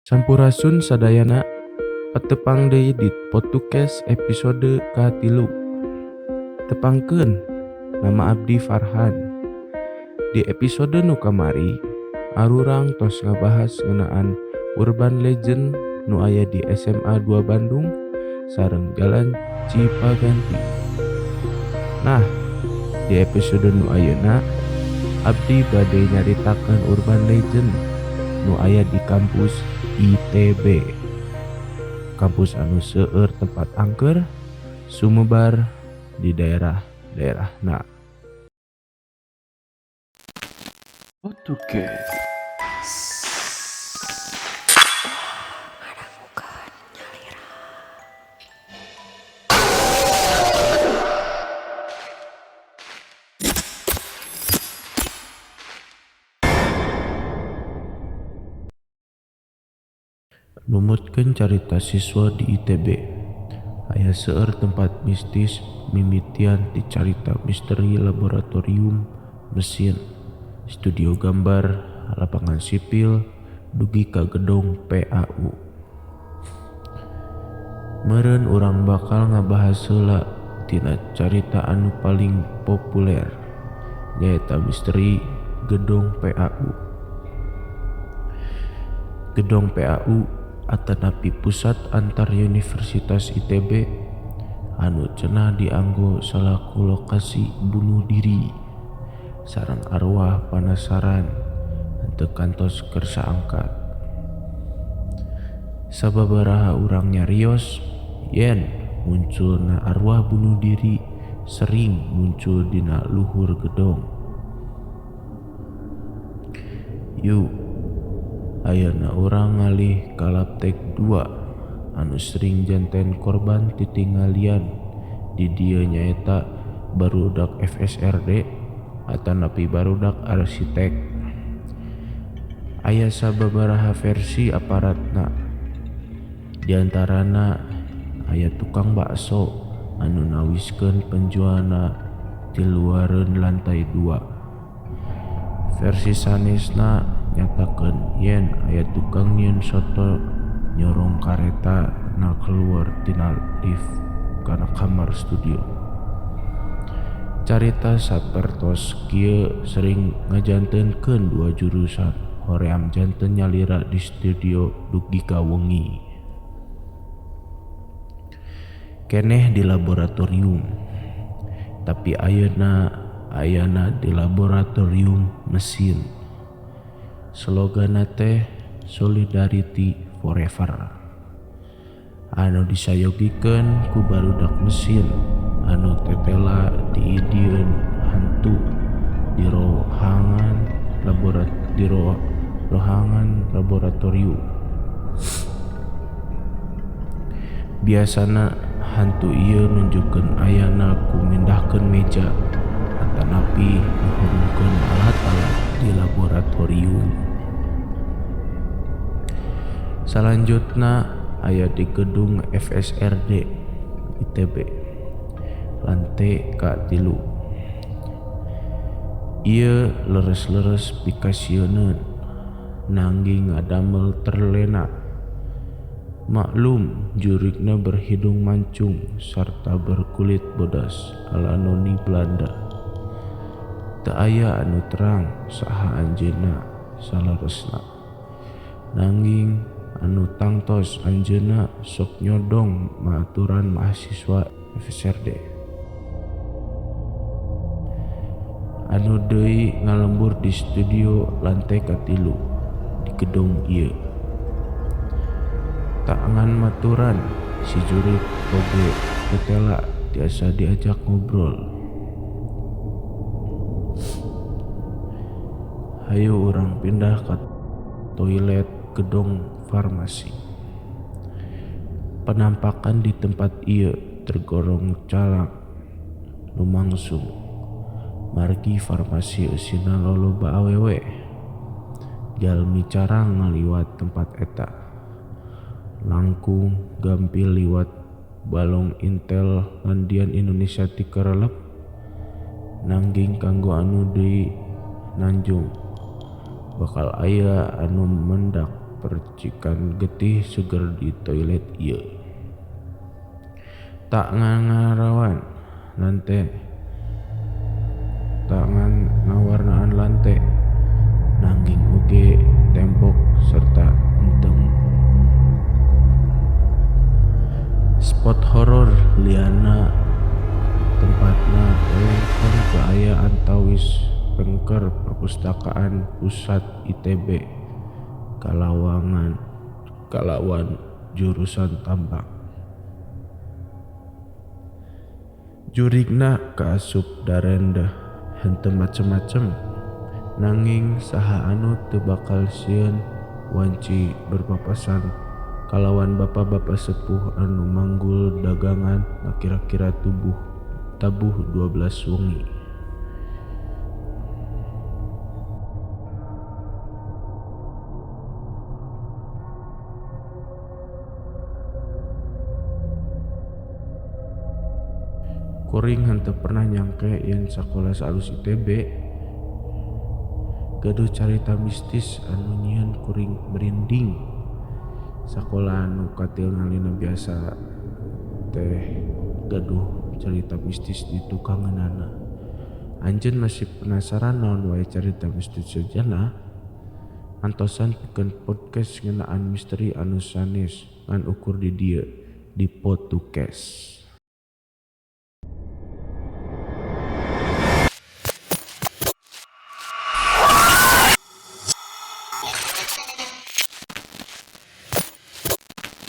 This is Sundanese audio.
Sampurasun sadayana patepang deui di podcast episode ka-3. Tepangkeun, nama abdi Farhan. Di episode nu kamari, arurang tos ngabahas ngeunaan urban legend nu aya di SMA 2 Bandung sareng Jalan Cipaganti. Nah, di episode nu ayeuna abdi bade nyaritakeun urban legend nu aya di kampus ITB, kampus anu seueur tempat angker sumebar di daerah-daerahna. Podcast. Numutkeun carita siswa di ITB. Aya seueur tempat mistis mimitian ti carita misteri laboratorium mesin, studio gambar, lapangan sipil, dugi ka gedung PAU. Meureun urang bakal ngabahas heula tina carita anu paling populer, nyaeta misteri gedung PAU. Gedung PAU atanapi pusat antar Universitas ITB anu cenah dianggo salaku lokasi bunuh diri sareng arwah panasaran henteu kantos keur saangkat. Sababaraha urang nyarios yen munculna arwah bunuh diri sering muncul dina luhur gedong. Ayeuna urang ngalih ka Laptek 2 anu sering janten korban titinggalian di dieu nyaeta barudak FSRD atanapi barudak arsitek. Aya sababaraha versi aparatna, diantarana aya tukang bakso anu nawiskeun penjualna ti luareun lantai 2. Versi sanesna nyatakeun yen aya tukang nyieun soto nyorong kareta na keluar tina lift kana kamar studio. Carita sapertos kieu sering ngajantenkeun dua jurusan hoream janten nyalira di studio dugi ka wengi. Keneh di laboratorium, tapi ayana di laboratorium mesin. Slogana teh Solidarity Forever, anu disayogikeun ku barudak mesin anu tetela diidieun hantu di rohangan laboratorium. Biasana hantu ieu nunjukkeun ayana ku mindahkeun meja atanapi nuhurungkeun alat-alat di laboratorium. Salanjutna aya di gedung FSRD ITB lantai ka-3. Ieu leres-leres pikasieun nanging ngadamel terlena. Maklum jurigna berhidung mancung sarta berkulit bodas ala noni Belanda. Teu aya anu terang saha anjeunna salaresna, nanging anu tangtos anjeunna sok nyodong maaturan mahasiswa FSRD. Anu deui ngalembur di studio lantai ka-3 di gedung ieu. Tak ngan maturan si jurig oge tetela tiasa diajak ngobrol. Hayu urang pindah ke toilet gedung farmasi. Penampakan di tempat ieu tergolong calak lumangsung, margi farmasi eusina loloba awewe. Jalmi carang ngaliwat tempat eta, langkung gampil liwat balong Intel landian Indonesia ti karelep, nangging kanggo anu deui nanjung bakal aya anu mendak percikan getih seger di toilet ieu. Tak ngangarawan lante, tak ngawarnaan lante, nanging oge tembok serta enteng. Spot horor liana tempatna elengkeun keaya antawis pengker perpustakaan pusat ITB kalawan jurusan tambang. Jurigna kaasup darendeh henteu macem-macem, nanging saha anu teu bakal sieun wanci berpapasan kalawan bapa-bapa sepuh anu manggul dagangan na kira-kira tabuh 12 wengi. Kuring henteu pernah nyangke yen sakola salus ITB gaduh carita mistis anu nyieun kuring merinding. Sakola anu katil ngalina biasa teh gaduh carita mistis di tukangeunana. Anjeun masih penasaran naon wae carita mistis sejenna? Antosan pikeun podcast ngeunaan misteri anu sanes ngan ukur di dieu di Podcast.